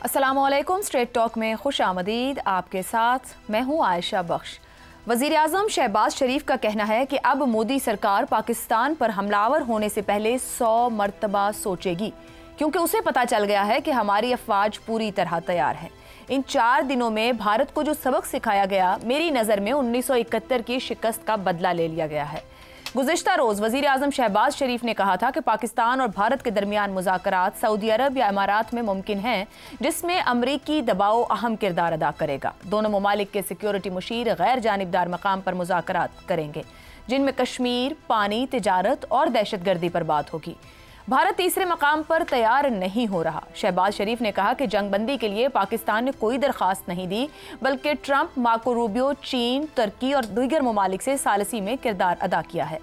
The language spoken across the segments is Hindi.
अस्सलामुअलैकुम। स्ट्रेट टॉक में खुश आमदीद। आपके साथ मैं हूँ आयशा बख्श। वज़ीर आज़म शहबाज शरीफ का कहना है कि अब मोदी सरकार पाकिस्तान पर हमलावर होने से पहले 100 मरतबा सोचेगी, क्योंकि उसे पता चल गया है कि हमारी अफवाज पूरी तरह तैयार है। इन 4 दिनों में भारत को जो सबक सिखाया गया, मेरी नज़र में 1971 की शिकस्त का बदला ले लिया गया है। गुज़िश्ता रोज़ वज़ीर आज़म शहबाज शरीफ ने कहा था कि पाकिस्तान और भारत के दरमियान मुज़ाकरात सऊदी अरब या इमारात में मुमकिन हैं, जिसमें अमरीकी दबाव अहम किरदार अदा करेगा। दोनों ममालिक के सिक्योरिटी मुशीर गैर जानिबदार मकाम पर मुज़ाकरात करेंगे, जिनमें कश्मीर, पानी, तिजारत और दहशतगर्दी पर बात होगी। भारत तीसरे मकाम पर तैयार नहीं हो रहा। शहबाज शरीफ ने कहा कि जंगबंदी के लिए पाकिस्तान ने कोई दरख्वास्त नहीं दी, बल्कि ट्रंप, मार्को रूबियो, चीन, तुर्की और दीगर ममालिक से सालसी में किरदार अदा किया है।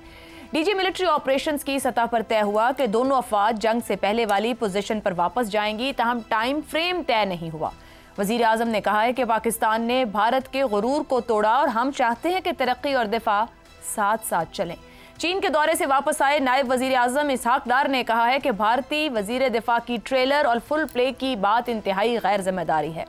डीजी मिलिट्री ऑपरेशंस की सतह पर तय हुआ कि दोनों अफवाज जंग से पहले वाली पोजीशन पर वापस जाएंगी, ताहम टाइम फ्रेम तय नहीं हुआ। वज़ीर आज़म ने कहा है कि पाकिस्तान ने भारत के गुरूर को तोड़ा और हम चाहते हैं कि तरक्की और दिफा साथ साथ चलें। चीन के दौरे से वापस आए नायब वज़ीर आज़म इसहाक डार ने कहा है कि भारतीय वज़ीर दिफा की ट्रेलर और फुल प्ले की बात इंतहाई गैर जिम्मेदारी है।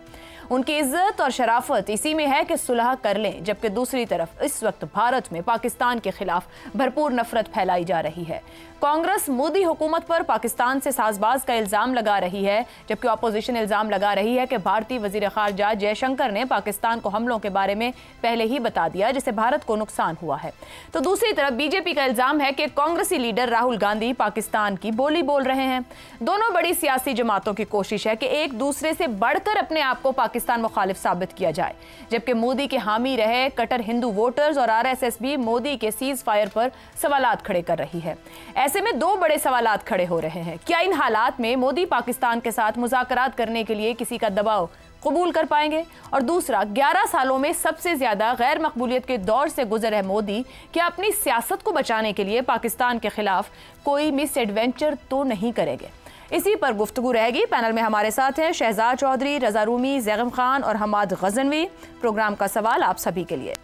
उनकी इज्जत और शराफत इसी में है कि सुलह कर लें, जबकि दूसरी तरफ इस वक्त भारत में पाकिस्तान के खिलाफ भरपूर नफरत फैलाई जा रही है। कांग्रेस मोदी हुकूमत पर पाकिस्तान से साजबाज का इल्ज़ाम लगा रही है, जबकि अपोजिशन इल्ज़ाम लगा रही है कि भारतीय वज़ीर ख़ारजा जयशंकर ने पाकिस्तान को हमलों के बारे में पहले ही बता दिया, जिससे भारत को नुकसान हुआ है। तो दूसरी तरफ बीजेपी का इल्ज़ाम है कि कांग्रेसी लीडर राहुल गांधी पाकिस्तान की बोली बोल रहे हैं। दोनों बड़ी सियासी जमातों की कोशिश है कि एक दूसरे से बढ़कर अपने आप को पाकिस्तान मुखालिफ साबित किया जाए, जबकि मोदी के हामी रहे कट्टर हिंदू वोटर्स और आरएसएस भी मोदी के सीज फायर पर सवालात खड़े कर रही है। ऐसे में 2 बड़े सवालात खड़े हो रहे हैं। क्या इन हालात में मोदी पाकिस्तान के साथ मुज़ाकरात करने के लिए किसी का दबाव कबूल कर पाएंगे? और दूसरा, 11 सालों में सबसे ज्यादा गैर मकबूलियत के दौर से गुजर है मोदी, क्या अपनी सियासत को बचाने के लिए पाकिस्तान के खिलाफ कोई मिस एडवेंचर तो नहीं करेंगे? इसी पर गुफ्तगू रहेगी। पैनल में हमारे साथ हैं शहजाद चौधरी, रजा रूमी, जैगम खान और हमाद गजनवी। प्रोग्राम का सवाल आप सभी के लिए।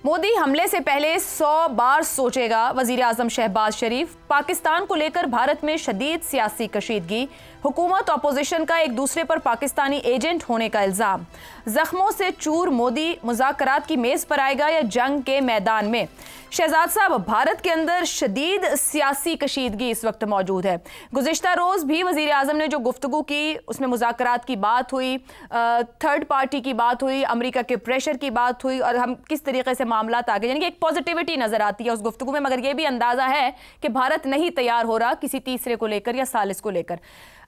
मोदी हमले से पहले 100 बार सोचेगा, वजीर आजम शहबाज शरीफ। पाकिस्तान को लेकर भारत में शदीद सियासी कशीदगी। हुकूमत अपोजिशन का एक दूसरे पर पाकिस्तानी एजेंट होने का इल्ज़ाम। जख्मों से चूर मोदी मुज़ाकरात की मेज़ पर आएगा या जंग के मैदान में? शहजाद साहब, भारत के अंदर शदीद सियासी कशीदगी इस वक्त मौजूद है। गुज़िश्ता रोज़ भी वज़ीर आज़म ने जो गुफ्तगू की, उसमें मुज़ाकरात की बात हुई, थर्ड पार्टी की बात हुई, अमेरिका के प्रेशर की बात हुई, और हम किस तरीके से मामलात आगे, यानी कि एक पॉजिटिविटी नज़र आती है उस गुफ्तगू में, मगर यह भी अंदाज़ा है कि भारत नहीं तैयार हो रहा किसी तीसरे को लेकर या सालिस को लेकर।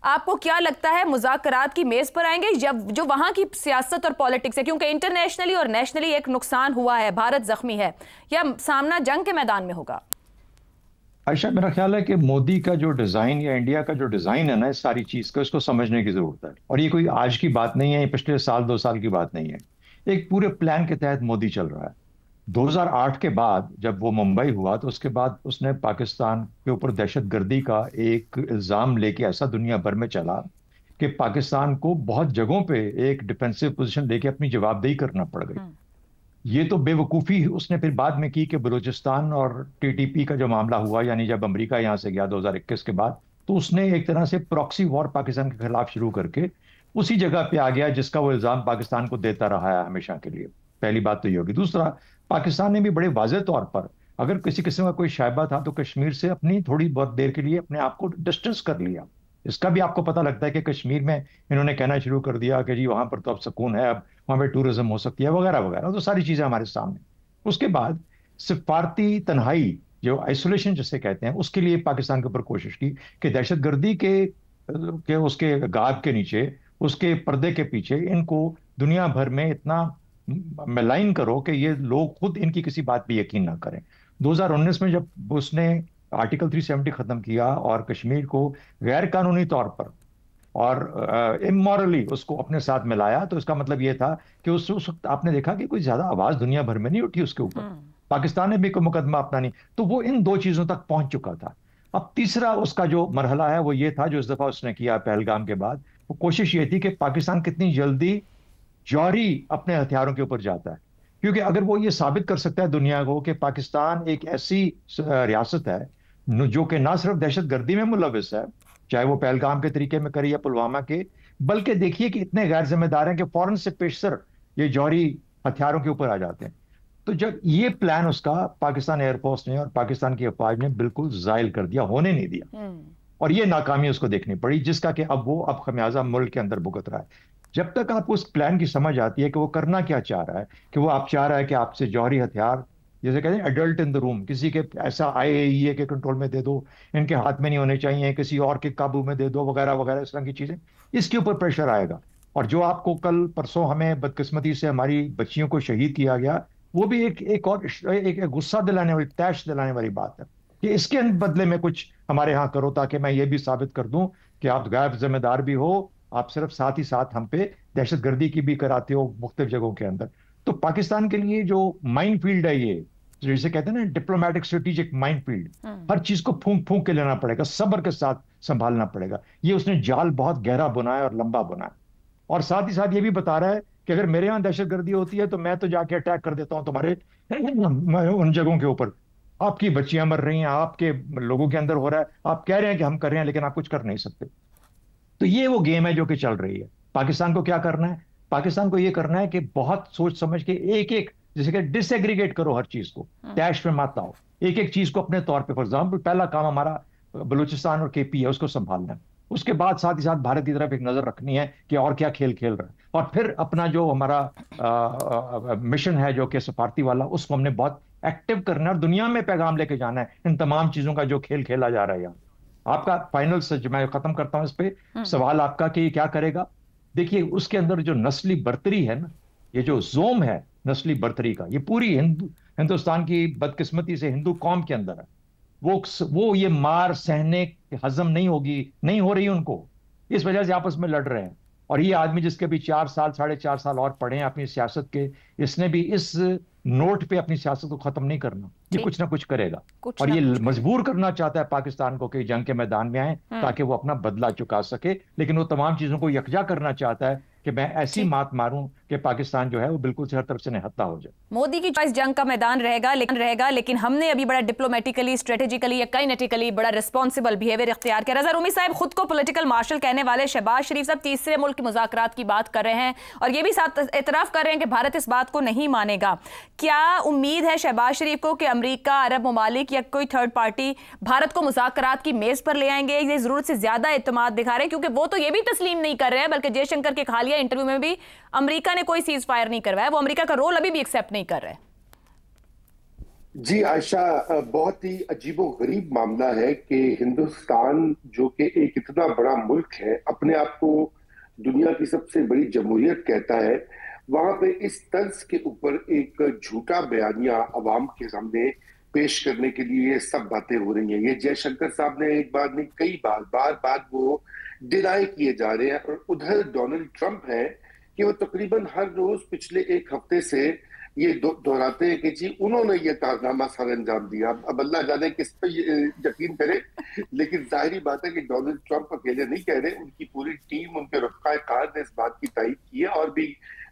आपको क्या लगता है, मुज़ाकरात की मेज़ पर आएंगे जब जो वहां की सियासत और पॉलिटिक्स है, क्योंकि इंटरनेशनली और नेशनली एक नुकसान हुआ है, भारत जख्मी है, या सामना जंग के मैदान में होगा? आयशा, मेरा ख्याल है कि मोदी का जो डिज़ाइन या इंडिया का जो डिज़ाइन है ना, इस सारी चीज़ को, इसको समझने की ज़रूरत है। और ये कोई आज की बात नहीं है, ये पिछले साल 2 साल की बात नहीं है। एक पूरे प्लान के तहत मोदी चल रहा है। 2008 के बाद जब वो मुंबई हुआ, तो उसके बाद उसने पाकिस्तान के ऊपर दहशतगर्दी का एक इल्ज़ाम लेके ऐसा दुनिया भर में चला कि पाकिस्तान को बहुत जगहों पे एक डिफेंसिव पोजीशन लेके अपनी जवाबदेही करना पड़ गई। ये तो बेवकूफ़ी उसने फिर बाद में की कि बलूचिस्तान और टीटीपी का जो मामला हुआ, यानी जब अमेरिका यहाँ से गया 2021 के बाद, तो उसने एक तरह से प्रॉक्सी वॉर पाकिस्तान के खिलाफ शुरू करके उसी जगह पे आ गया जिसका वो इल्ज़ाम पाकिस्तान को देता रहा है हमेशा के लिए। पहली बात तो ये होगी। दूसरा, पाकिस्तान ने भी बड़े वाज़ेह तौर पर, अगर किसी किस्म का कोई शायबा था, तो कश्मीर से अपनी थोड़ी बहुत देर के लिए अपने आप को डिस्टेंस कर लिया। इसका भी आपको पता लगता है कि कश्मीर में इन्होंने कहना शुरू कर दिया कि जी वहां पर तो अब सुकून है, अब वहां पर टूरिज्म हो सकती है, वगैरह वगैरह। तो सारी चीजें हमारे सामने। उसके बाद सिफारती तन्हाई, जो आइसोलेशन जिसे कहते हैं, उसके लिए पाकिस्तान के ऊपर कोशिश की कि दहशतगर्दी के उसके गाब के नीचे, उसके पर्दे के पीछे इनको दुनिया भर में इतना मलाइन करो कि ये लोग खुद इनकी किसी बात पे यकीन ना करें। 2019 में जब उसने आर्टिकल 370 खत्म किया और कश्मीर को गैर कानूनी तौर पर और इमोरली उसको अपने साथ मिलाया, तो इसका मतलब ये था कि उस वक्त आपने देखा कि कोई ज्यादा आवाज दुनिया भर में नहीं उठी उसके ऊपर। पाकिस्तान ने भी कोई मुकदमा अपना नहीं, तो वो इन 2 चीजों तक पहुंच चुका था। अब तीसरा उसका जो मरहला है वो ये था, जो इस दफा उसने किया पहलगाम के बाद, वो कोशिश ये थी कि पाकिस्तान कितनी जल्दी जौहरी अपने हथियारों के ऊपर जाता है। क्योंकि अगर वो ये साबित कर सकता है दुनिया को कि पाकिस्तान एक ऐसी रियासत है जो कि ना सिर्फ दहशतगर्दी में मुलविस है, चाहे वो पहलगाम के तरीके में करे या पुलवामा के। बल्कि देखिए कि इतने गैर जिम्मेदार हैं कि फौरन से पेशर ये जौहरी हथियारों के ऊपर आ जाते हैं। तो जब ये प्लान उसका पाकिस्तान एयरफोर्स ने और पाकिस्तान की अफवाज ने बिल्कुल जायल कर दिया, होने नहीं दिया। और ये नाकामी उसको देखनी पड़ी, जिसका कि अब खमियाजा मुल्क के अंदर भुगत रहा है। जब तक आपको उस प्लान की समझ आती है कि वो करना क्या चाह रहा है, कि वो आप चाह रहा है कि आपसे जौहरी हथियार, जैसे कहते हैं एडल्ट इन द रूम, किसी के ऐसा आईएईए के कंट्रोल में दे दो, इनके हाथ में नहीं होने चाहिए, किसी और के काबू में दे दो, वगैरह वगैरह, इस तरह की चीजें, इसके ऊपर प्रेशर आएगा। और जो आपको कल परसों हमें बदकिस्मती से हमारी बच्चियों को शहीद किया गया, वो भी एक और एक गुस्सा दिलाने वाली, तैश दिलाने वाली बात है कि इसके बदले में कुछ हमारे यहाँ करो, ताकि मैं ये भी साबित कर दूं कि आप गैर जिम्मेदार भी हो, आप सिर्फ साथ ही साथ हम पे दहशतगर्दी की भी कराते हो मुख्तलिफ जगहों के अंदर। तो पाकिस्तान के लिए जो माइंड फील्ड है ये, जैसे कहते हैं ना डिप्लोमेटिक स्ट्रेटेजिक माइंड फील्ड, हर चीज को फूंक फूंक के लेना पड़ेगा, सब्र के साथ संभालना पड़ेगा। ये उसने जाल बहुत गहरा बुना है और लंबा बुना है। और साथ ही साथ ये भी बता रहा है कि अगर मेरे यहाँ दहशतगर्दी होती है तो मैं तो जाके अटैक कर देता हूँ तुम्हारे उन जगहों के ऊपर। आपकी बच्चियां मर रही हैं, आपके लोगों के अंदर हो रहा है, आप कह रहे हैं कि हम कर रहे हैं, लेकिन आप कुछ कर नहीं सकते। तो ये वो गेम है जो कि चल रही है। पाकिस्तान को क्या करना है? पाकिस्तान को ये करना है कि बहुत सोच समझ के एक एक, जैसे कि डिसएग्रीगेट करो हर चीज को, तैश में मत आओ, एक एक चीज को अपने तौर पे। फॉर एग्जाम्पल, पहला काम हमारा बलूचिस्तान और केपी है, उसको संभालना है। उसके बाद साथ ही साथ भारत की तरफ एक नजर रखनी है कि और क्या खेल खेल रहा है। और फिर अपना जो हमारा मिशन है जो कि सफारती वाला, उसको हमने बहुत एक्टिव करना है और दुनिया में पैगाम लेके जाना है इन तमाम चीजों का जो खेल खेला जा रहा है यहाँ। आपका फाइनल सच मैं खत्म करता हूं इस पे सवाल आपका कि ये क्या करेगा। देखिए, उसके अंदर जो नस्ली बर्तरी है ना, ये जो जोम है नस्ली बर्तरी का, ये पूरी हिंदुस्तान की बदकिस्मती से हिंदू कौम के अंदर है। वो ये मार सहने हजम नहीं होगी, नहीं हो रही उनको, इस वजह से आपस में लड़ रहे हैं। और ये आदमी जिसके भी 4 साल 4.5 साल और पड़े हैं अपनी सियासत के, इसने भी इस नोट पे अपनी सियासत को खत्म नहीं करना, ये कुछ ना कुछ करेगा। और ये मजबूर करना चाहता है पाकिस्तान को कि जंग के मैदान में आए ताकि वो अपना बदला चुका सके। लेकिन वो तमाम चीजों को यकजा करना चाहता है कि मैं ऐसी मात मारूं कि पाकिस्तान जो है वो बिल्कुल से हर तरफ से निहत्ता हो जाए। मोदी की चॉइस जंग का मैदान रहेगा, लेकिन हमने अभी बड़ा डिप्लोमेटिकली, स्ट्रेटेजिकली या काइनेटिकली बड़ा रिस्पॉन्सिबल बिहेवियर इख्तियार किया। रजा रूमी साहब खुद को पॉलिटिकल मार्शल कहने वाले शहबाज शरीफ साहब तीसरे मुल्क की मुज़ाकरात की बात कर रहे हैं और ये भी साथ एतराफ कर रहे हैं कि भारत इस बात को नहीं मानेगा। क्या उम्मीद है शहबाज शरीफ को कि अमेरिका, अरब ममालिक या कोई थर्ड पार्टी भारत को मुज़ाकरात की मेज पर ले आएंगे? ये जरूरत से ज्यादा एतमाद दिखा रहे हैं, क्योंकि वो तो ये भी तस्लीम नहीं कर रहे हैं, बल्कि जयशंकर के हालिया इंटरव्यू में भी अमेरिका ने कोई सीज फायर नहीं करवाया, वो अमेरिका का रोल अभी भी एक्सेप्ट नहीं कर रहे। जी आयशा, बहुत ही अजीबो गरीब मामला है कि हिंदुस्तान जो कि एक इतना बड़ा मुल्क है, अपने आप को दुनिया की सबसे बड़ी जमहूरियत कहता है, वहां पे इस तर्ज के ऊपर एक झूठा बयानिया अवाम के सामने पेश करने के लिए ये सब बातें हो रही हैं। ये जयशंकर साहब ने एक बार नहीं कई बार बार वो डिनाई किए जा रहे हैं। और उधर डोनाल्ड ट्रंप है कि वो तकरीबन हर रोज पिछले एक हफ्ते से ये दोहराते हैं कि जी उन्होंने ये कारनामा सर अंजाम दिया। अब अल्लाह जाने किस पे यकीन करे, लेकिन जाहिर बात है कि डोनाल्ड ट्रंप अकेले नहीं कह रहे, उनकी पूरी टीम, उनके रफ़ाए कार ने इस बात की तायीद की है और भी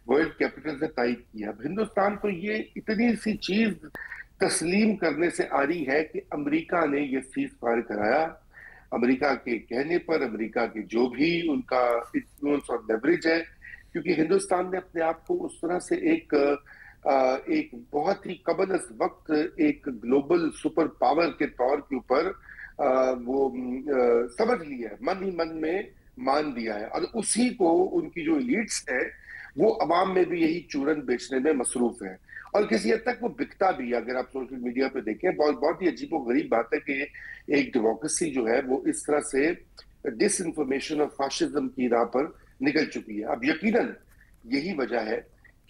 वर्ल्ड कैपिटल से तायीद की है। अब हिंदुस्तान को ये इतनी सी चीज तस्लीम करने से आ रही है कि अमेरिका ने ये सीज फायर कराया। अमेरिका के कहने पर, अमेरिका के जो भी उनका इन्फ्लुएंस और लेवरेज है, क्योंकि हिंदुस्तान ने अपने आप को उस तरह से एक बहुत ही कबल अज वक्त एक ग्लोबल सुपर पावर के तौर के ऊपर वो समझ लिया है, मन ही मन में मान दिया है। और उसी को उनकी जो लीड्स है वो अवाम में भी यही चूरन बेचने में मसरूफ है और किसी हद तक वो बिकता भी है। अगर आप सोशल मीडिया पे देखें, बहुत ही अजीबो गरीब बात है कि एक डेमोक्रेसी जो है वो इस तरह से डिस इंफॉर्मेशन और फाशिज्म की राह पर निकल चुकी है। अब यकीनन यही वजह है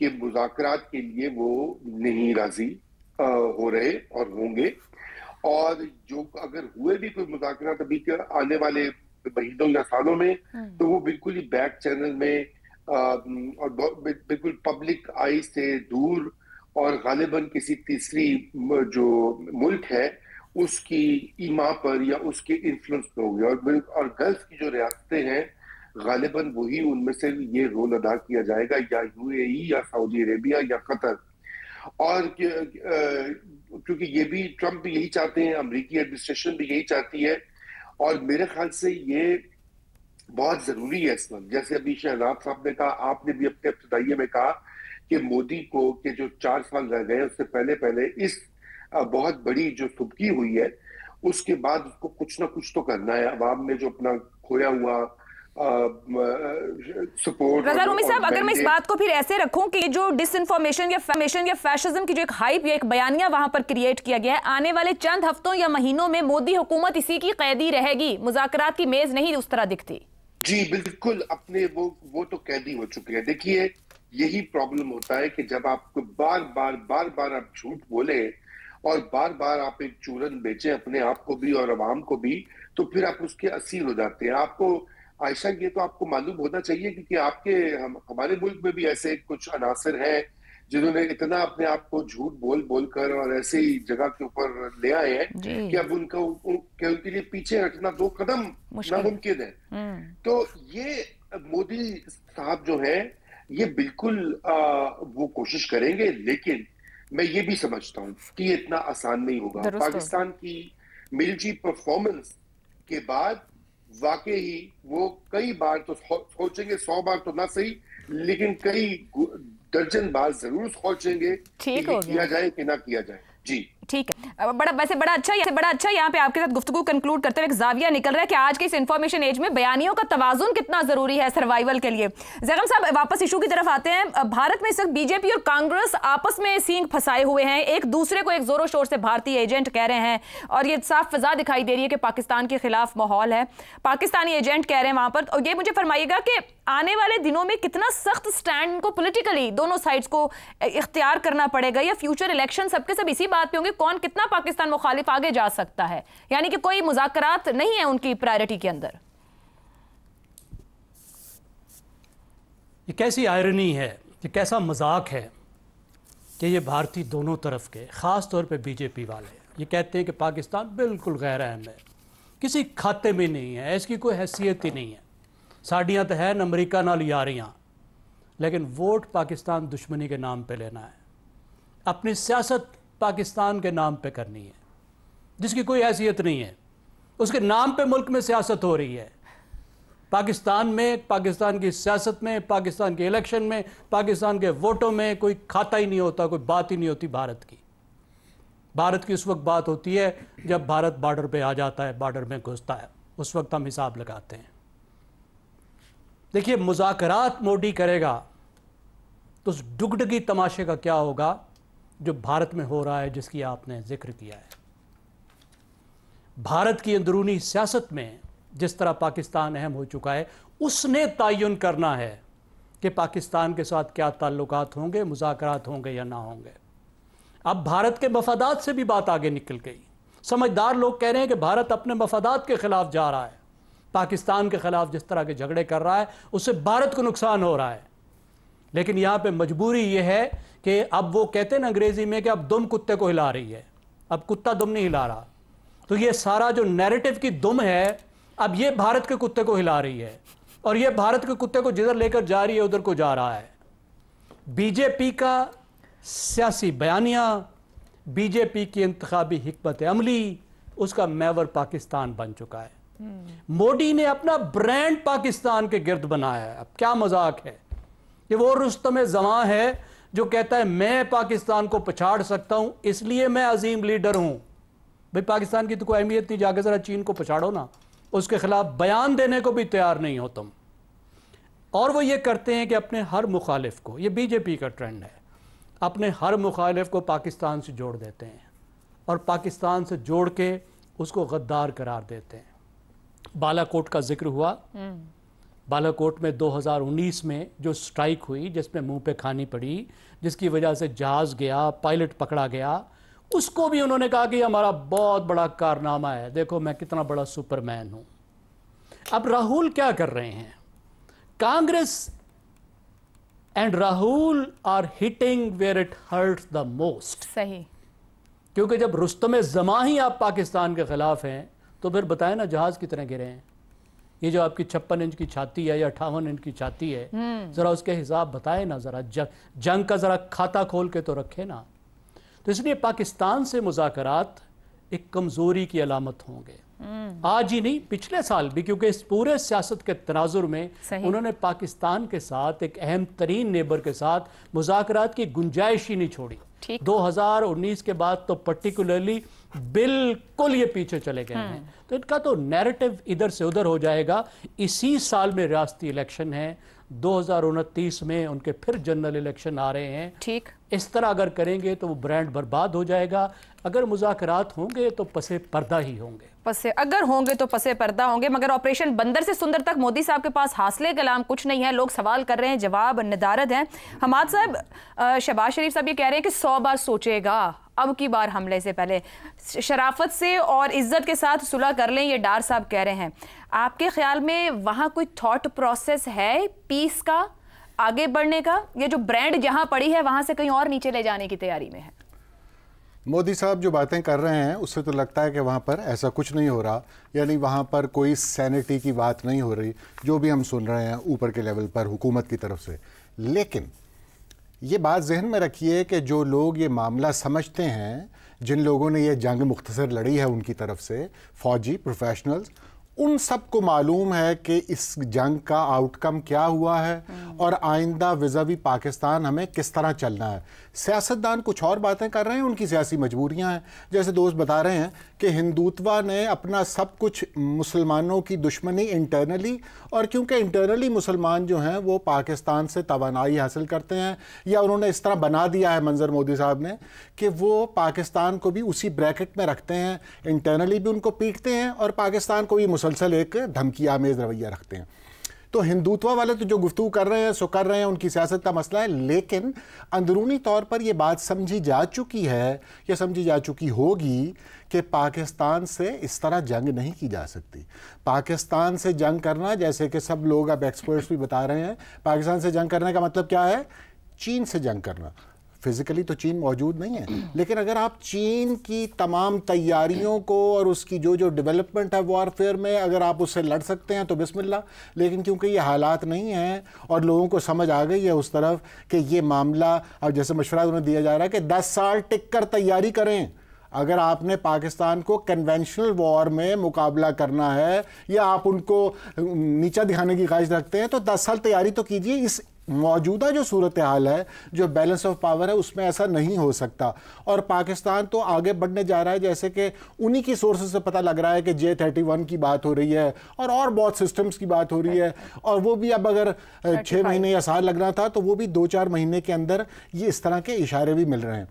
कि मुज़ाकरात के लिए वो नहीं राजी हो रहे और होंगे। और जो अगर हुए भी कोई मुज़ाकरात अभी के आने वाले महीनों या सालों में, तो वो बिल्कुल ही बैक चैनल में और बिल्कुल पब्लिक आई से दूर और गालिबन किसी तीसरी जो मुल्क है उसकी ईमा पर या उसके इन्फ्लुएंस पे होगी। और गल्फ की जो रियासतें हैं गालिबन वही उनमें से ये रोल अदा किया जाएगा, या यूएई या सऊदी अरेबिया या कतर। और क्योंकि ये भी ट्रंप भी यही चाहते हैं, अमेरिकी एडमिनिस्ट्रेशन भी यही चाहती है। और मेरे ख्याल से ये बहुत जरूरी है इस वक्त। जैसे अभी शहनाज साहब ने कहा, आपने भी अपने इब्तिदाइये में कहा कि मोदी को के जो 4 साल रह गए उससे पहले पहले इस बहुत बड़ी जो सुबकी हुई है उसके बाद उसको कुछ ना कुछ तो करना है। अवाम ने जो अपना खोया हुआ सपोर्ट। रजा रूमी साहब, अगर मैं इस बात को फिर ऐसे रखूं कि जो डिसइंफॉर्मेशन या फैशिज्म की जो एक हाइप या एक बयानिया वहां पर क्रिएट किया गया है, आने वाले चंद हफ्तों या महीनों में मोदी हुकूमत इसी की कैदी रहेगी, मुज़ाकरात की मेज नहीं उस तरह दिखती। जी बिल्कुल, अपने वो तो कैदी हो चुके हैं। देखिए, यही प्रॉब्लम होता है कि जब आपको बार बार आप झूठ बोले और बार बार आप एक चूरन बेचे अपने आप को भी और अवाम को भी, तो फिर आप उसके असीर हो जाते हैं। आपको आयशा, ये तो आपको मालूम होना चाहिए क्योंकि हमारे मुल्क में भी ऐसे कुछ अनासर हैं जिन्होंने इतना अपने आप को झूठ बोल कर और ऐसे ही जगह के ऊपर ले आए हैं कि अब उनके लिए पीछे हटना 2 कदम नामुमकिन है। तो ये मोदी साहब जो है ये बिल्कुल वो कोशिश करेंगे, लेकिन मैं ये भी समझता हूं कि ये इतना आसान नहीं होगा। पाकिस्तान की मिलिट्री परफॉर्मेंस के बाद वाकई ही वो कई बार तो सोचेंगे, 100 बार तो ना सही लेकिन कई दर्जन बार जरूर सोचेंगे कि किया जाए कि ना किया जाए। जी ठीक है, बड़ा अच्छा यहाँ पे आपके साथ गुफ्तगू कंक्लूड करते हुए एक जाविया निकल रहा है कि आज के इस इंफॉर्मेशन एज में बयानियों का तवाजुन कितना जरूरी है सर्वाइवल के लिए। जैगम साहब, वापस इशू की तरफ आते हैं। भारत में इस वक्त बीजेपी और कांग्रेस आपस में सींग फंसाए हुए हैं, एक दूसरे को एक जोरों शोर से भारतीय एजेंट कह रहे हैं और ये साफ फजा दिखाई दे रही है कि पाकिस्तान के खिलाफ माहौल है, पाकिस्तानी एजेंट कह रहे हैं वहां पर। और ये मुझे फरमाइएगा कि आने वाले दिनों में कितना सख्त स्टैंड को पॉलिटिकली दोनों साइड्स को इख्तियार करना पड़ेगा, या फ्यूचर इलेक्शन सबके सब इसी बात पे होंगे कौन कितना पाकिस्तान मुखालिफ आगे जा सकता है, यानी कि कोई मुज़ाकरात नहीं है उनकी प्रायोरिटी के अंदर। ये कैसी आयरनी है, ये कैसा मजाक है कि ये भारतीय दोनों तरफ के, ख़ास तौर पे बीजेपी वाले ये कहते हैं कि पाकिस्तान बिल्कुल गैर अहम है, किसी खाते में नहीं है, इसकी कोई हैसियत ही नहीं है, साड़ियाँ तो है न अमरीका नाल यारियाँ, लेकिन वोट पाकिस्तान दुश्मनी के नाम पे लेना है, अपनी सियासत पाकिस्तान के नाम पे करनी है जिसकी कोई हैसियत नहीं है, उसके नाम पे मुल्क में सियासत हो रही है। पाकिस्तान में, पाकिस्तान की सियासत में, पाकिस्तान के इलेक्शन में, पाकिस्तान के वोटों में कोई खाता ही नहीं होता, कोई बात ही नहीं होती भारत की। भारत की उस वक्त बात होती है जब भारत बॉर्डर पे आ जाता है, बॉर्डर में घुसता है, उस वक्त हम हिसाब लगाते हैं। देखिए, मुज़ाकरात मोदी करेगा तो उस डुगडगी तमाशे का क्या होगा जो भारत में हो रहा है, जिसकी आपने जिक्र किया है। भारत की अंदरूनी सियासत में जिस तरह पाकिस्तान अहम हो चुका है, उसने तयन करना है कि पाकिस्तान के साथ क्या ताल्लुकात होंगे, मुज़ाकरात होंगे या ना होंगे। अब भारत के मफादात से भी बात आगे निकल गई। समझदार लोग कह रहे हैं कि भारत अपने मफादात के खिलाफ जा रहा है, पाकिस्तान के खिलाफ जिस तरह के झगड़े कर रहा है उससे भारत को नुकसान हो रहा है। लेकिन यहाँ पे मजबूरी ये है कि अब वो कहते हैं ना अंग्रेजी में कि अब दुम कुत्ते को हिला रही है, अब कुत्ता दुम नहीं हिला रहा, तो ये सारा जो नैरेटिव की दुम है अब ये भारत के कुत्ते को हिला रही है और ये भारत के कुत्ते को जिधर लेकर जा रही है उधर को जा रहा है। बीजेपी का सियासी बयानिया, बीजेपी की इंतखाबी हिकमत अमली, उसका मैवर पाकिस्तान बन चुका है। मोदी ने अपना ब्रांड पाकिस्तान के गिर्द बनाया है। अब क्या मजाक है कि वो रुस्तम जमां है जो कहता है मैं पाकिस्तान को पछाड़ सकता हूं इसलिए मैं अजीम लीडर हूं। भाई पाकिस्तान की तो कोई अहमियत नहीं, जाके जरा चीन को पछाड़ो ना, उसके खिलाफ बयान देने को भी तैयार नहीं हो तुम। और वो ये करते हैं कि अपने हर मुखालिफ को, ये बीजेपी का ट्रेंड है, अपने हर मुखालिफ को पाकिस्तान से जोड़ देते हैं और पाकिस्तान से जोड़ के उसको गद्दार करार देते हैं। बालाकोट का जिक्र हुआ, बालाकोट में 2019 में जो स्ट्राइक हुई जिसमें मुंह पे खानी पड़ी, जिसकी वजह से जहाज गया, पायलट पकड़ा गया, उसको भी उन्होंने कहा कि हमारा बहुत बड़ा कारनामा है, देखो मैं कितना बड़ा सुपरमैन हूं। अब राहुल क्या कर रहे हैं? Congress and Rahul are hitting where it hurts the most. सही, क्योंकि जब रुस्तम जमां ही आप पाकिस्तान के खिलाफ हैं तो फिर बताएं ना जहाज कितने गिरे हैं। ये जो आपकी 56 इंच की छाती है या 58 इंच की छाती है, जरा उसके हिसाब बताएं ना, जरा जंग का जरा खाता खोल के तो रखे ना। तो इसलिए पाकिस्तान से मुज़ाकरात एक कमज़ोरी की अलामत होंगे। आज ही नहीं, पिछले साल भी, क्योंकि इस पूरे सियासत के तनाजुर में उन्होंने पाकिस्तान के साथ, एक अहम तरीन नेबर के साथ मुज़ाकरात की गुंजाइश ही नहीं छोड़ी। 2019 के बाद तो पर्टिकुलरली बिल्कुल ये पीछे चले गए हैं। तो इनका तो नैरेटिव इधर से उधर हो जाएगा। इसी साल में रियासती इलेक्शन है, 2029 में उनके फिर जनरल इलेक्शन आ रहे हैं। ठीक, इस तरह अगर करेंगे तो वो ब्रांड बर्बाद हो जाएगा। अगर मुज़ाकरात होंगे तो पसे पर्दा ही होंगे, अगर होंगे तो पसे पर्दा होंगे। मगर ऑपरेशन बंदर से सुंदर तक मोदी साहब के पास हासिले कलाम कुछ नहीं है। लोग सवाल कर रहे हैं, जवाब निदारद हैं। हमाद साहब, शहबाज शरीफ साहब ये कह रहे हैं कि 100 बार सोचेगा अब की बार हमले से पहले, शराफत से और इज्जत के साथ सुलह कर लें, ये डार साहब कह रहे हैं। आपके ख्याल में वहाँ कोई थॉट प्रोसेस है पीस का, आगे बढ़ने का? ये जो ब्रांड जहाँ पड़ी है वहाँ से कहीं और नीचे ले जाने की तैयारी में है? मोदी साहब जो बातें कर रहे हैं उससे तो लगता है कि वहाँ पर ऐसा कुछ नहीं हो रहा, यानी वहाँ पर कोई सैनिटी की बात नहीं हो रही, जो भी हम सुन रहे हैं ऊपर के लेवल पर हुकूमत की तरफ से। लेकिन ये बात जहन में रखिए कि जो लोग ये मामला समझते हैं, जिन लोगों ने ये जंग मुख्तसर लड़ी है उनकी तरफ से, फौजी प्रोफेशनल्स, उन सबको मालूम है कि इस जंग का आउटकम क्या हुआ है और आइंदा विज़ावी पाकिस्तान हमें किस तरह चलना है। सियासतदान कुछ और बातें कर रहे हैं, उनकी सियासी मजबूरियां हैं। जैसे दोस्त बता रहे हैं कि हिंदुत्वा ने अपना सब कुछ मुसलमानों की दुश्मनी इंटरनली, और क्योंकि इंटरनली मुसलमान जो हैं वो पाकिस्तान से तवानाई हासिल करते हैं, या उन्होंने इस तरह बना दिया है मंजर मोदी साहब ने कि वो पाकिस्तान को भी उसी ब्रैकेट में रखते हैं, इंटरनली भी उनको पीटते हैं और पाकिस्तान को भी मुसलसल एक धमकी आमेज रवैया रखते हैं। तो हिंदुत्व वाले तो जो गुफ्तगू कर रहे हैं सो कर रहे हैं, उनकी सियासत का मसला है। लेकिन अंदरूनी तौर पर यह बात समझी जा चुकी है या समझी जा चुकी होगी कि पाकिस्तान से इस तरह जंग नहीं की जा सकती। पाकिस्तान से जंग करना, जैसे कि सब लोग अब एक्सपर्ट्स भी बता रहे हैं, पाकिस्तान से जंग करने का मतलब क्या है? चीन से जंग करना। फिजिकली तो चीन मौजूद नहीं है, लेकिन अगर आप चीन की तमाम तैयारियों को और उसकी जो जो डेवलपमेंट है वॉरफेयर में, अगर आप उससे लड़ सकते हैं तो बिस्मिल्लाह। लेकिन क्योंकि ये हालात नहीं हैं और लोगों को समझ आ गई है उस तरफ कि ये मामला, और जैसे मशवरा उन्हें दिया जा रहा है कि 10 साल टिक कर तैयारी करें। अगर आपने पाकिस्तान को कन्वेंशनल वॉर में मुकाबला करना है या आप उनको नीचा दिखाने की ख्वाहिश रखते हैं तो 10 साल तैयारी तो कीजिए। इस मौजूदा जो सूरत हाल है, जो बैलेंस ऑफ पावर है, उसमें ऐसा नहीं हो सकता। और पाकिस्तान तो आगे बढ़ने जा रहा है, जैसे कि उन्हीं की सोर्सेज से पता लग रहा है कि J-31 की बात हो रही है और बहुत सिस्टम्स की बात हो रही है, और वो भी अब अगर 6 महीने या साल लगना था तो वो भी 2-4 महीने के अंदर ये इस तरह के इशारे भी मिल रहे हैं।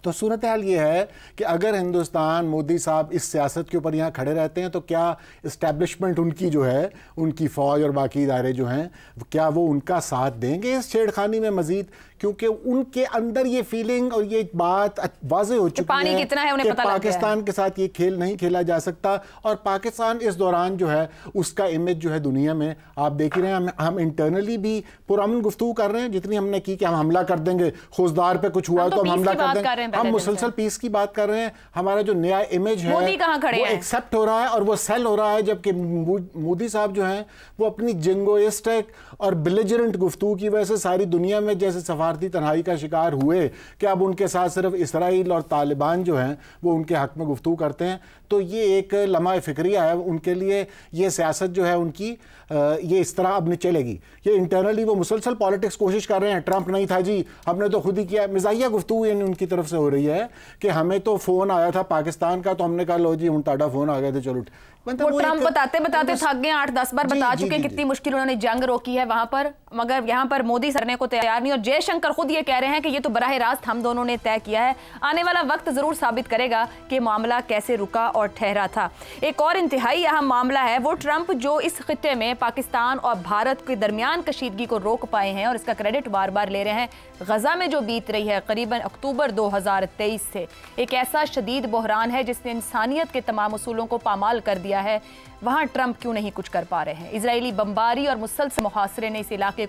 तो सूरत हाल ये है कि अगर हिंदुस्तान, मोदी साहब इस सियासत के ऊपर यहाँ खड़े रहते हैं तो क्या इस्टेब्लिशमेंट उनकी जो है, उनकी फ़ौज और बाकी इदारे जो हैं, क्या वो उनका साथ देंगे इस छेड़खानी में मज़ीद? क्योंकि उनके अंदर ये फीलिंग और ये बात वाज़ेह हो चुकी है कि पाकिस्तान के साथ ये खेल नहीं खेला जा सकता। और पाकिस्तान इस दौरान जो है उसका इमेज जो है दुनिया में, आप देख ही रहे हैं, हम इंटरनली भी पुरअमन गुफ्तगू कर रहे हैं। जितनी हमने की कि हम हमला कर देंगे, खुशदार पे कुछ हुआ तो हम हमला कर देंगे, हम मुसलसल पीस की बात कर रहे हैं। हमारा जो नया इमेज है वो एक्सेप्ट हो रहा है और वो सेल हो रहा है, जबकि मोदी साहब जो हैं वो अपनी जिंगोइस्टिक और बिलिजरेंट गुफ्तगू की वजह से सारी दुनिया में जैसे सफारती तन्हाई का शिकार हुए कि अब उनके साथ सिर्फ इसराइल और तालिबान जो हैं वो उनके हक में गुफ्तगू करते हैं। तो ये एक लम्हा फिक्रिया है उनके लिए। ये सियासत जो है उनकी, ये इस तरह अब नहीं चलेगी। ये इंटरनली वो मुसलसल पॉलिटिक्स कोशिश कर रहे हैं। ट्रंप नहीं था जी, हमने तो खुद ही किया। मिजाहिया गुफ्तगू उनकी तरफ से हो रही है कि हमें तो फ़ोन आया था पाकिस्तान का तो हमने कहा लो जी, ताड़ा फ़ोन आ गए थे, चलो। वो ट्रंप बताते बताते थक गए, 8-10 बार बता चुके कितनी मुश्किल उन्होंने जंग रोकी है वहां पर, मगर यहाँ पर मोदी सरने को तैयार नहीं। और जयशंकर खुद ये कह रहे हैं कि ये तो बराह रास्त हम दोनों ने तय किया है, आने वाला वक्त जरूर साबित करेगा कि मामला कैसे रुका और ठहरा था। एक और इंतहाई अहम मामला है वो ट्रंप जो इस खित्ते में पाकिस्तान और भारत के दरमियान कशीदगी को रोक पाए हैं और इसका क्रेडिट बार बार ले रहे हैं। गजा में जो बीत रही है करीबन अक्टूबर 2023 से, एक ऐसा शदीद बहरान है जिसने इंसानियत के तमाम उसूलों को पामाल कर दिया है। वहां ट्रंप क्यों नहीं कुछ कर पा रहे हैं? इजरायली बमबारी और मुसलसल मुहासरे ने इस इलाके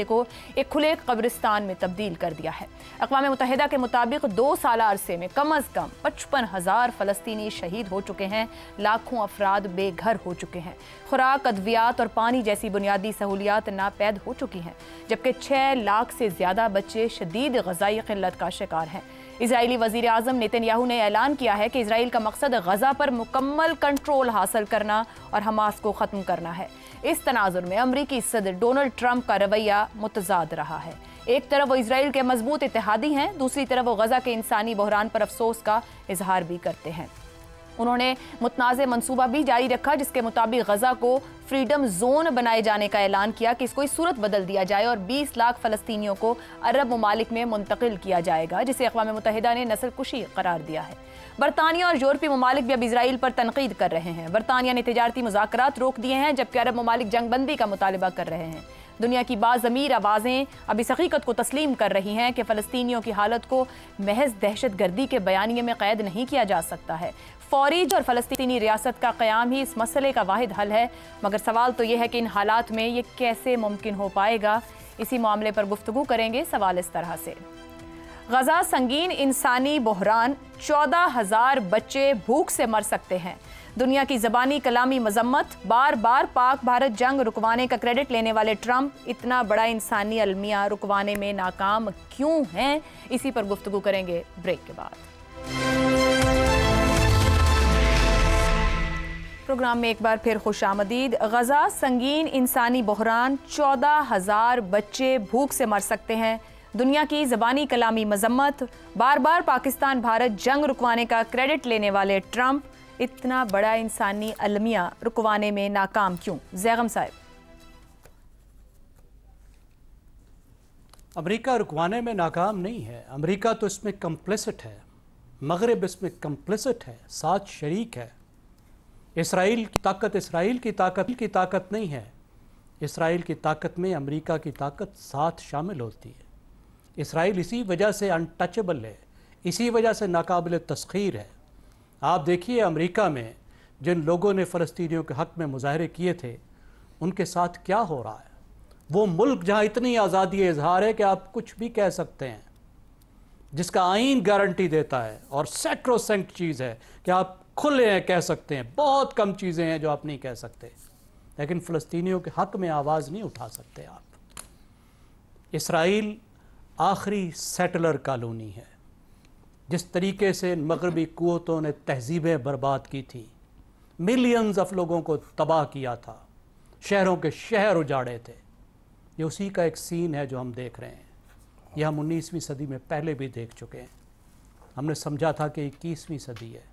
को एक खुले कब्रिस्तान में तब्दील कर दिया है। अक़वाम मुत्तहिदा के मुताबिक 2 साल अरसे में कम अज़ कम 55,000 फ़लस्तीनी शहीद हो चुके हैं, लाखों अफराद बेघर हो चुके हैं, खुराक, अद्वियात और पानी जैसी बुनियादी सहूलियात नापैद हो चुकी हैं, जबकि 6 लाख से ज़्यादा बच्चे शदीद ग़ज़ाई क़िल्लत का शिकार हैं। इजरायली वजीर आज़म नेतन्याहू ने ऐलान किया है कि इसराइल का मकसद गजा पर मुकम्मल कंट्रोल हासिल करना और हमास को ख़त्म करना है। इस तनाजुर में अमरीकी सदर डोनाल्ड ट्रंप का रवैया मुतजाद रहा है। एक तरफ वो इसराइल के मजबूत इत्तेहादी हैं, दूसरी तरफ वो गजा के इंसानी बहरान पर अफसोस का इजहार भी करते हैं। उन्होंने मुतनाज़ मंसूबा भी जारी रखा जिसके मुताबिक गजा को फ्रीडम जोन बनाए जाने का ऐलान किया कि इसको सूरत बदल दिया जाए और 20 लाख फ़लस्तीनियों को अरब ममालिक में मुंतकिल किया जाएगा, जिसे अक़वाम मुत्तहिदा ने नस्ल कुशी करार दिया है। बरतानिया और यूरोपीय ममालिक भी अब इसराइल पर तनकीद कर रहे हैं। बरतानिया ने तिजारती मुज़ाकरात रोक दिए हैं जबकि अरब ममालिक जंगबंदी का मुतालबा कर रहे हैं। दुनिया की बाज़मीर आवाज़ें अब इस हकीकत को तस्लीम कर रही हैं कि फ़लस्तीनियों की हालत को महज दहशतगर्दी के बयानिए में क़ैद नहीं किया जा सकता है। फौरी और फ़लस्तीनी रियासत का क़याम ही इस मसले का वाहिद हल है, मगर सवाल तो ये है कि इन हालात में ये कैसे मुमकिन हो पाएगा। इसी मामले पर गुफ्तगू करेंगे। सवाल इस तरह से, गजा संगीन इंसानी बहरान, 14,000 बच्चे भूख से मर सकते हैं। दुनिया की ज़बानी कलामी मजम्मत, बार बार पाक भारत जंग रुकवाने का क्रेडिट लेने वाले ट्रंप इतना बड़ा इंसानी अलमिया रुकवाने में नाकाम क्यों हैं? इसी पर गुफ्तगू करेंगे ब्रेक के बाद। प्रोग्राम में एक बार फिर खुशामदीद। गजा संगीन इंसानी बहरान, 14,000 बच्चे भूख से मर सकते हैं। दुनिया की ज़बानी कलामी मजम्मत, बार बार पाकिस्तान भारत जंग रुकवाने का क्रेडिट लेने वाले ट्रंप इतना बड़ा इंसानी अलमिया रुकवाने में नाकाम क्यों? ज़ैगम साहब। अमेरिका रुकवाने में नाकाम नहीं है, अमेरिका तो इसमें कंप्लिसिट है, मगरिब इसमें कंप्लिसिट है, साथ शरीक है। इसराइल की ताकत नहीं है। इसराइल की ताकत में अमेरिका की ताकत साथ शामिल होती है। इसराइल इसी वजह से अनटचेबल है, इसी वजह से नाकाबिल तस्खीर है। आप देखिए अमेरिका में जिन लोगों ने फ़लस्तीनियों के हक़ में मुजाहरे किए थे उनके साथ क्या हो रहा है। वो मुल्क जहाँ इतनी आज़ादी इजहार है कि आप कुछ भी कह सकते हैं, जिसका आईन गारंटी देता है और सैक्रोसेंक्ट चीज़ है कि आप खुले हैं कह सकते हैं। बहुत कम चीज़ें हैं जो आप नहीं कह सकते, लेकिन फ़लस्तीनियों के हक़ में आवाज़ नहीं उठा सकते आप। इसराइल आखिरी सेटलर कॉलोनी है। जिस तरीके से इन मगरबी कुव्वतों ने तहजीबें बर्बाद की थी, मिलियंस ऑफ लोगों को तबाह किया था, शहरों के शहर उजाड़े थे, ये उसी का एक सीन है जो हम देख रहे हैं। ये हम 19वीं सदी में पहले भी देख चुके हैं। हमने समझा था कि 21वीं सदी है,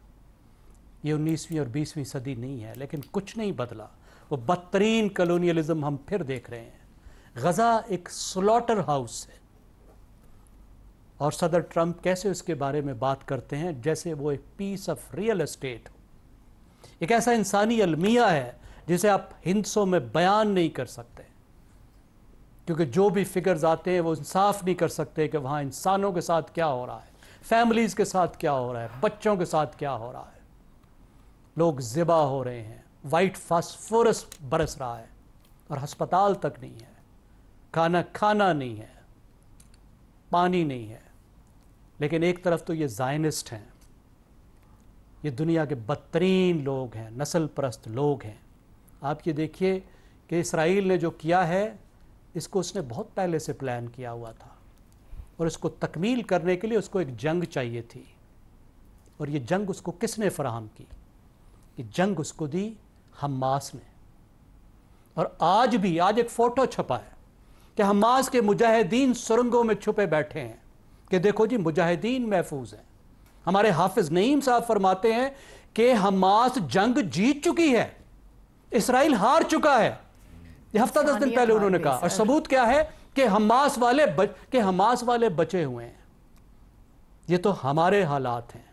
ये 19वीं और 20वीं सदी नहीं है, लेकिन कुछ नहीं बदला। वो बदतरीन कॉलोनियलिज्म हम फिर देख रहे हैं। गजा एक स्लॉटर हाउस है और सदर ट्रंप कैसे उसके बारे में बात करते हैं जैसे वो एक पीस ऑफ रियल एस्टेट हो। एक ऐसा इंसानी अलमिया है जिसे आप हिंसों में बयान नहीं कर सकते, क्योंकि जो भी फिगर्स आते हैं वो इंसाफ नहीं कर सकते कि वहाँ इंसानों के साथ क्या हो रहा है, फैमिलीज़ के साथ क्या हो रहा है, बच्चों के साथ क्या हो रहा है। लोग ज़िबा हो रहे हैं, वाइट फास्फोरस बरस रहा है और अस्पताल तक नहीं है, खाना नहीं है, पानी नहीं है। लेकिन एक तरफ तो ये ज़ायनिस्ट हैं, ये दुनिया के बदतरीन लोग हैं, नस्ल परस्त लोग हैं। आप ये देखिए कि इसराइल ने जो किया है इसको उसने बहुत पहले से प्लान किया हुआ था और इसको तकमील करने के लिए उसको एक जंग चाहिए थी। और ये जंग उसको किसने फराहम की? ये जंग उसको दी हमास ने। और आज एक फ़ोटो छपा है कि हमास के मुजाहिदीन सुरंगों में छुपे बैठे हैं कि देखो जी मुजाहिदीन महफूज हैं। हमारे हाफिज नईम साहब फरमाते हैं कि हमास जंग जीत चुकी है, इसराइल हार चुका है। ये हफ्ता 10 दिन पहले उन्होंने कहा। और सबूत क्या है कि हमास वाले बचे हुए हैं। ये तो हमारे हालात हैं।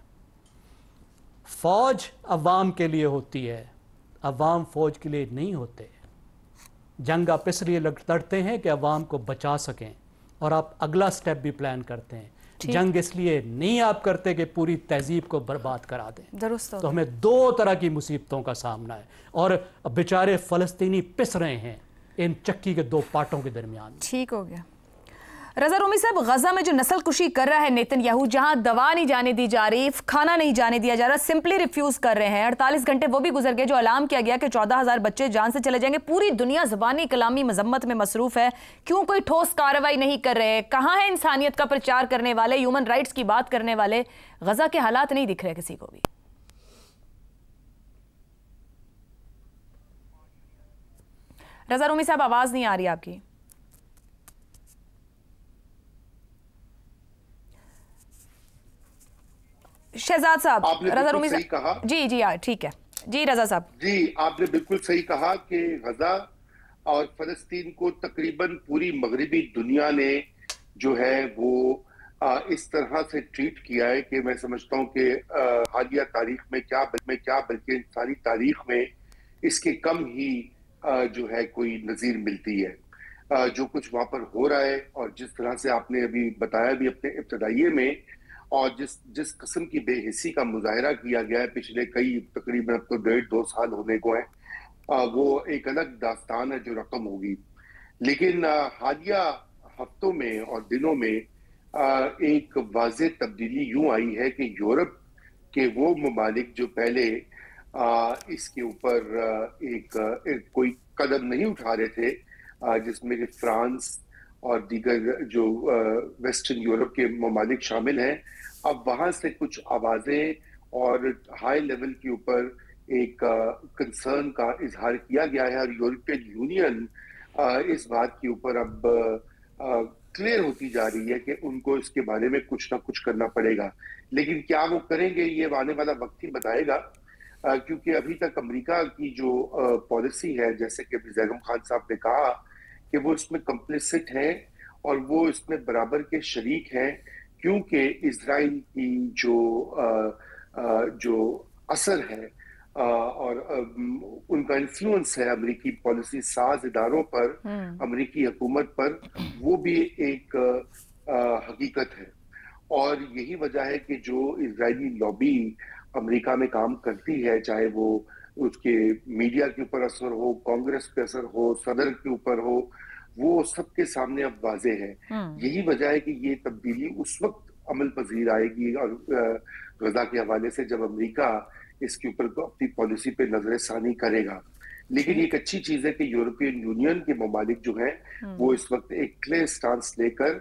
फौज अवाम के लिए होती है, अवाम फौज के लिए नहीं होते। जंग आप इसलिए लड़ते हैं कि अवाम को बचा सकें और आप अगला स्टेप भी प्लान करते हैं। जंग इसलिए नहीं आप करते कि पूरी तहजीब को बर्बाद करा दें। दुरुस्त। तो हमें दो तरह की मुसीबतों का सामना है और बेचारे फ़लस्तीनी पिस रहे हैं इन चक्की के दो पाटों के दरमियान। ठीक हो गया। रजा रूमी साहब, गजा में जो नस्ल कुशी कर रहा है नेतन्याहू, जहां दवा नहीं जाने दी जा रही, खाना नहीं जाने दिया जा रहा, सिंपली रिफ्यूज कर रहे हैं। 48 घंटे वो भी गुजर गए जो अलार्म किया गया कि 14,000 बच्चे जान से चले जाएंगे। पूरी दुनिया ज़बानी कलामी मजम्मत में मसरूफ है, क्यों कोई ठोस कार्रवाई नहीं कर रहे? कहां है इंसानियत का प्रचार करने वाले, ह्यूमन राइट्स की बात करने वाले? गजा के हालात नहीं दिख रहे किसी को भी। रजा रूमी साहब, आवाज नहीं आ रही आपकी। शहजाद साहब, रजा रूमी सही कहा। जी जी यार, ठीक है जी रजा साहब। जी, आपने बिल्कुल सही कहा कि गजा और फलस्तीन को तकरीबन पूरी मगरिबी दुनिया ने जो है वो इस तरह से ट्रीट किया है कि मैं समझता हूं कि हालिया तारीख में क्या बल्कि इंसानी तारीख में इसके कम ही जो है कोई नजीर मिलती है। जो कुछ वहां पर हो रहा है और जिस तरह से आपने अभी बताया भी अपने इब्तदाइये में, और जिस किस्म की बेहिस्सी का मुजाहरा किया गया है पिछले कई तकरीबन अब तो 1.5-2 साल होने को है, वो एक अलग दास्तान है जो रकम होगी। लेकिन हालिया हफ्तों में और दिनों में एक वाज़ेह तब्दीली यूं आई है कि यूरोप के वो ममालिक जो पहले इसके ऊपर एक कोई कदम नहीं उठा रहे थे, जिसमें कि फ्रांस और दीगर जो वेस्टर्न यूरोप के ममालिक शामिल हैं, अब वहां से कुछ आवाजें और हाई लेवल के ऊपर एक कंसर्न का इजहार किया गया है। और यूरोपियन यूनियन इस बात के ऊपर अब क्लियर होती जा रही है कि उनको इसके बारे में कुछ ना कुछ करना पड़ेगा। लेकिन क्या वो करेंगे, ये आने वाला वक्त ही बताएगा, क्योंकि अभी तक अमेरिका की जो पॉलिसी है, जैसे कि ज़ैनुल खान साहब ने कहा कि वो इसमें कंप्लिसिट है और वो इसमें बराबर के शरीक हैं, क्योंकि इजराइल की जो असर है और उनका इन्फ्लुएंस है अमेरिकी पॉलिसी साज इदारों पर, अमेरिकी हुकूमत पर, वो भी एक हकीकत है। और यही वजह है कि जो इजरायली लॉबी अमेरिका में काम करती है, चाहे वो उसके मीडिया के ऊपर असर हो, कांग्रेस पे असर हो, सदर के ऊपर हो, वो सबके सामने अब वाजे है। यही वजह है कि ये तब्दीली उस वक्त अमल पजीर आएगी और गजा के हवाले से जब अमेरिका इसके ऊपर अपनी पॉलिसी पे नजरसानी करेगा। लेकिन एक अच्छी चीज है कि यूरोपियन यूनियन के ममालिक जो हैं वो इस वक्त एक क्लियर स्टांस लेकर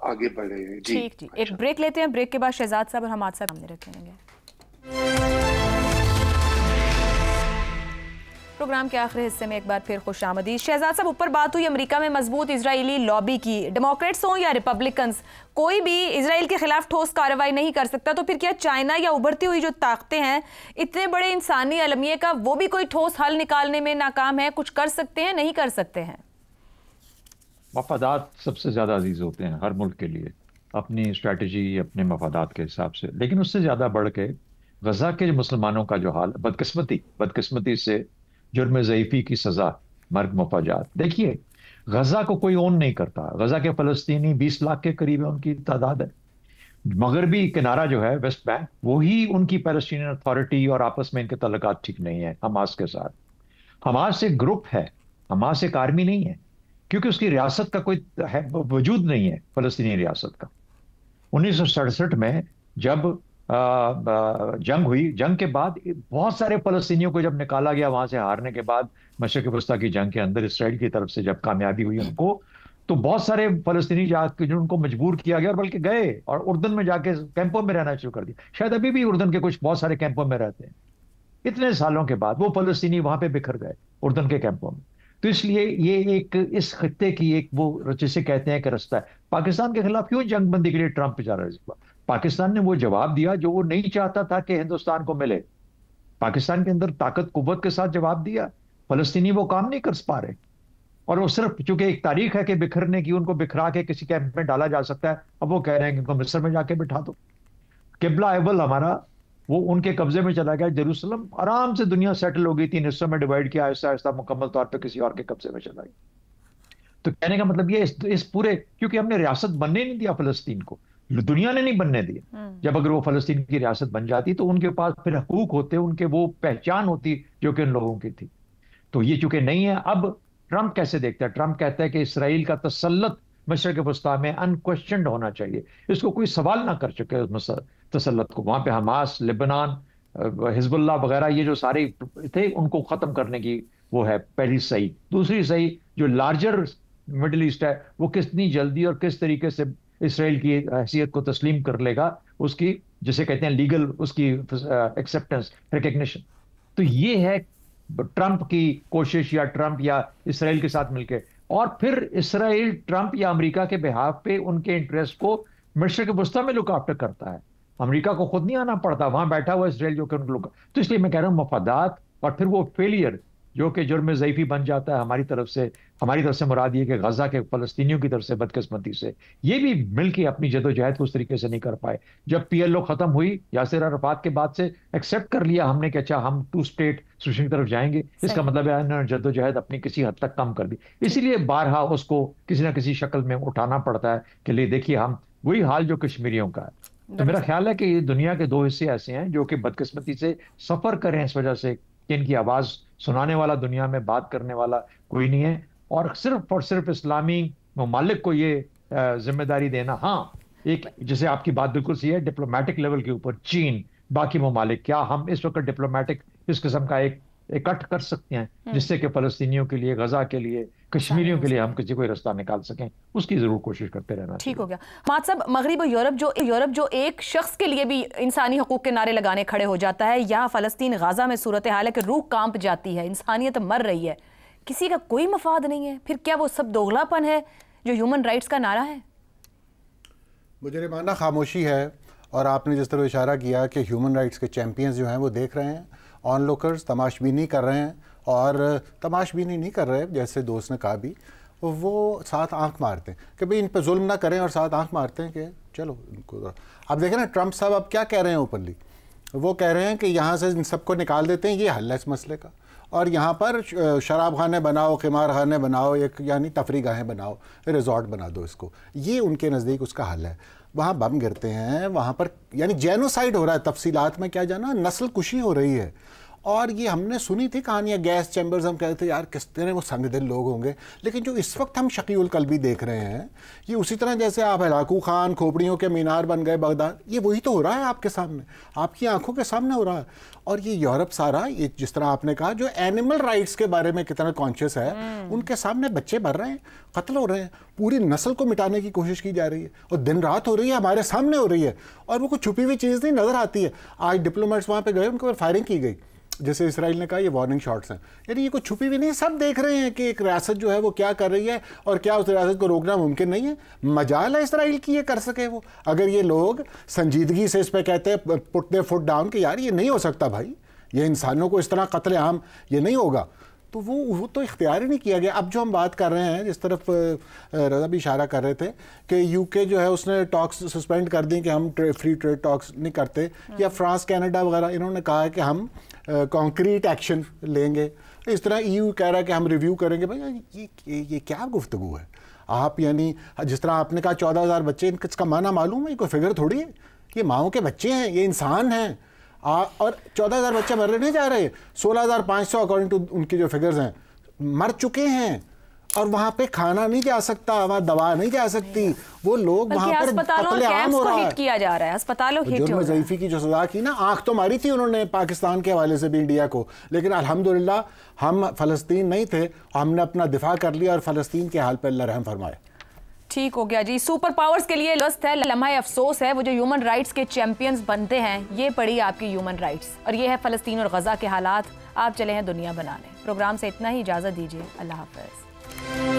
आगे बढ़ रहे हैं। जी ठीक, एक ब्रेक लेते हैं, ब्रेक के बाद शहजाद साहब और हम आज सामने रखेंगे। प्रोग्राम के आखिरी हिस्से में एक बार फिर खुशामदीद। शहजाद साहब, ऊपर बात हुई अमेरिका में मजबूत इजरायली लॉबी की। डेमोक्रेट्स हों या रिपब्लिकन्स, कोई भी इजराइल के खिलाफ ठोस कार्रवाई नहीं कर सकता। तो फिर क्या चाइना या उभरती हुई जो ताकतें हैं, इतने बड़े इंसानी अलमिये का, वो भी कोई ठोस हल निकालने में नाकाम है? कुछ कर सकते हैं, नहीं कर सकते हैं? मफादात सबसे ज्यादा अजीज होते हैं हर मुल्क के लिए, अपनी स्ट्रैटेजी अपने मफादात के हिसाब से। लेकिन उससे ज्यादा बढ़ के गजा के मुसलमानों का जो हाल, बदकिस्मती से जुर्म ज़ईफ़ी की सजा, मर्ग मुफाजात। देखिए, गजा को कोई ओन नहीं करता। गजा के फलस्तीनी 20 लाख के करीब है, उनकी तादाद है। मगरबी किनारा जो है, वेस्ट बैंक, वही उनकी पैलेस्टीनियन अथॉरिटी, और आपस में इनके तल्लुकात ठीक नहीं है हमास के साथ। हमास एक ग्रुप है, हमास एक आर्मी नहीं है, क्योंकि उसकी रियासत का कोई वजूद नहीं है, फलस्तीनी रियासत का। 1967 में जब जंग हुई, जंग के बाद बहुत सारे फलस्तीनियों को जब निकाला गया वहां से, हारने के बाद मशरिक़ वस्ता की जंग के अंदर इसराइल की तरफ से जब कामयाबी हुई उनको, तो बहुत सारे फलस्तीनी जाके जो उनको मजबूर किया गया, और बल्कि गए और उर्दन में जाके कैंपों में रहना शुरू कर दिया। शायद अभी भी उर्दन के कुछ बहुत सारे कैंपों में रहते हैं। इतने सालों के बाद वो फलस्तीनी वहां पे बिखर गए उर्दन के कैंपों में। तो इसलिए ये एक इस खित्ते की एक वो जिसे कहते हैं कि रास्ता है। पाकिस्तान के खिलाफ क्यों जंगबंदी के लिए ट्रंप जा रहा है? पाकिस्तान ने वो जवाब दिया जो वो नहीं चाहता था कि हिंदुस्तान को मिले। पाकिस्तान के अंदर ताकत कुव्वत के साथ जवाब दिया। फलस्तीनी वो काम नहीं कर पा रहे, और वो सिर्फ चूंकि एक तारीख है कि बिखरने की, उनको बिखरा के किसी कैंप में डाला जा सकता है। अब वो कह रहे हैं कि उनको मिस्र में जाके बिठा दो। किबला एवल हमारा वो उनके कब्जे में चला गया। जेरूसलम आराम से दुनिया सेटल हो गई, 3 हिस्सों में डिवाइड किया, आहिस्ता आहिस्ता मुकम्मल तौर पर किसी और के कब्जे में चला गया। तो कहने का मतलब ये इस पूरे, क्योंकि हमने रियासत बनने नहीं दिया फलस्तीन को, दुनिया ने नहीं बनने दिया। जब अगर वो फलस्तीन की रियासत बन जाती तो उनके पास फिर हकूक होते, उनके वो पहचान होती जो कि उन लोगों की थी। तो ये चूंकि नहीं है। अब ट्रंप कैसे देखता है? ट्रंप कहता है कि इसराइल का तसल्लुत मशरक़ वस्ता में अनक्वेश्चनड होना चाहिए। इसको कोई सवाल ना कर सके उस तसल्लुत को। वहाँ पे हमास, लेबनान, हिजबुल्लाह वगैरह ये जो सारे थे उनको ख़त्म करने की वो है पहली सही। दूसरी सही, जो लार्जर मिडिल ईस्ट है वो कितनी जल्दी और किस तरीके से इसराइल की हैसियत को तस्लीम कर लेगा, उसकी जिसे कहते हैं लीगल उसकी एक्सेप्टेंस, रिकग्निशन। तो ये है ट्रंप की कोशिश, या ट्रंप या इसराइल के साथ मिलकर। और फिर इसराइल ट्रंप या अमेरिका के बिहाफ पे उनके इंटरेस्ट को मशरक़ वस्ता में लुक आफ्टर करता है। अमेरिका को खुद नहीं आना पड़ता, वहां बैठा हुआ इसराइल जो कि उनको लुक। तो इसलिए मैं कह रहा हूं मफादात और फिर वो फेलियर जो कि जुर्म ज़ईफ़ी बन जाता है हमारी तरफ से मुराद ये कि गजा के फ़लस्तीनियों की तरफ से बदकिस्मती से ये भी मिलकर अपनी जदोजहद को उस तरीके से नहीं कर पाए। जब PLO खत्म हुई, यासिर अराफात के बाद से एक्सेप्ट कर लिया हमने कि अच्छा हम 2 स्टेट सोल्यूशन की तरफ जाएंगे, इसका मतलब है इन्होंने जदोजहद अपनी किसी हद तक कम कर दी। इसीलिए बारहा उसको किसी ना किसी शक्ल में उठाना पड़ता है कि ले देखिए हम वही हाल जो कश्मीरियों का है। तो मेरा ख्याल है कि दुनिया के 2 हिस्से ऐसे हैं जो कि बदकिस्मती से सफर करें इस वजह से कि इनकी आवाज सुनाने वाला, दुनिया में बात करने वाला कोई नहीं है। और सिर्फ इस्लामी ममालिक को ये जिम्मेदारी देना, हाँ एक जैसे आपकी बात बिल्कुल सही है, डिप्लोमेटिक लेवल के ऊपर चीन, बाकी ममालिक, क्या हम इस वक्त डिप्लोमेटिक इस किस्म का एक इकट्ठ कर सकते हैं जिससे कि फलस्तीनियों के लिए, गजा के लिए, कश्मीरियों के लिए हम किसी कोई रास्ता निकाल सकें, उसकी जरूर कोशिश करते रहना। ठीक हो गया मात साहब। मगरिब और यूरोप जो एक शख्स के लिए भी इंसानी हकूक के नारे लगाने खड़े हो जाता है, यहाँ फलस्तीन गाजा में सूरत हाल है कि रूह कांप जाती है, इंसानियत मर रही है, किसी का कोई मफाद नहीं है, फिर क्या वो सब दोगलापन है जो ह्यूमन राइट्स का नारा है? मुझे मानना खामोशी है। और आपने जिस तरह इशारा किया कि ह्यूमन राइट्स के चैंपियंस जो हैं वो देख रहे हैं, ऑन लोकर्स तमाशबीनी कर रहे हैं, और तमाशबीनी नहीं कर रहे जैसे दोस्त ने कहा भी, वो साथ आंख मारते हैं कि भाई इन पर जुल्म ना करें, और साथ आंख मारते हैं कि चलो इनको। अब देखें ना ट्रंप साहब अब क्या कह रहे हैं ओपनली, वो कह रहे हैं कि यहाँ से इन सबको निकाल देते हैं, ये हल है इस मसले का, और यहाँ पर शराब खाने बनाओ, क़िमार खाने बनाओ, एक यानी तफरी गाहें बनाओ, रिजॉर्ट बना दो इसको, ये उनके नज़दीक उसका हल है। वहाँ बम गिरते हैं, वहाँ पर यानी जेनोसाइड हो रहा है, तफसीलात में क्या जाना, नस्ल कुशी हो रही है। और ये हमने सुनी थी कहानियाँ, गैस चैम्बर्स, हम कहते थे यार किस तरह वो संगदिल लोग होंगे, लेकिन जो इस वक्त हम शकीउल कल्बी देख रहे हैं, ये उसी तरह जैसे आप हलाकू खान, खोपड़ियों के मीनार बन गए बगदाद, ये वही तो हो रहा है आपके सामने, आपकी आंखों के सामने हो रहा है। और ये यूरोप सारा, ये जिस तरह आपने कहा, जो एनिमल राइट्स के बारे में कितना कॉन्शियस है, उनके सामने बच्चे मर रहे हैं, कत्ल हो रहे हैं, पूरी नस्ल को मिटाने की कोशिश की जा रही है, और दिन रात हो रही है, हमारे सामने हो रही है, और वो कोई छुपी हुई चीज़ नहीं नज़र आती है। आज डिप्लोमेट्स वहाँ पे गए, उनके ऊपर फायरिंग की गई, जैसे इसराइल ने कहा ये वार्निंग शॉट्स हैं, यानी ये कोई छुपी हुई नहीं, सब देख रहे हैं कि एक रियासत जो है वो क्या कर रही है, और क्या उस रियासत को रोकना मुमकिन नहीं है। मजाल है इसराइल की ये कर सके वो, अगर ये लोग संजीदगी से इस पर कहते हैं पुट दे फुट डाउन कि यार ये नहीं हो सकता भाई, ये इंसानों को इस तरह कत्ल आम ये नहीं होगा, तो वो तो इख्तियार ही नहीं किया गया। अब जो हम बात कर रहे हैं, जिस तरफ रज़ा भी इशारा कर रहे थे कि यूके जो है उसने टॉक्स सस्पेंड कर दी कि हम फ्री ट्रेड टॉक्स नहीं करते, या फ्रांस, कनाडा वगैरह इन्होंने कहा है कि हम कॉन्क्रीट एक्शन लेंगे, इस तरह EU कह रहा है कि हम रिव्यू करेंगे। भाई ये क्या गुफ्तगू है आप, यानी जिस तरह आपने कहा 14,000 बच्चे, इनका माना मालूम है, कोई फिगर थोड़ी है, ये माओं के बच्चे हैं, ये इंसान हैं, और 14,000 बच्चे मरने नहीं जा रहे, 16,500 अकॉर्डिंग टू उनकी जो फिगर्स हैं मर चुके हैं, और वहाँ पे खाना नहीं जा सकता, वहाँ दवा नहीं जा सकती, वो लोग वहाँ पर कत्लेआम हो रहा है, किया जा रहा है, अस्पतालों हिट हो रहा है। जुर्म ज़ईफ़ी की जो सज़ा की ना, आंख तो मारी थी उन्होंने पाकिस्तान के हवाले से भी इंडिया को, लेकिन अल्हम्दुलिल्लाह हम फ़लस्तीन नहीं थे, हमने अपना दिफा कर लिया और फ़लस्तीन के हाल पर अल्लाह रहम फरमाए। ठीक हो गया जी। सुपर पावर्स के लिए लस्त है, लम्हा अफसोस है वो जो ह्यूमन राइट्स के चैंपियंस बनते हैं। ये पड़ी आपकी ह्यूमन राइट्स, और ये है फ़लस्तीन और गजा के हालात। आप चले हैं दुनिया बनाने। प्रोग्राम से इतना ही, इजाज़त दीजिए, अल्लाह हाफ़िज़।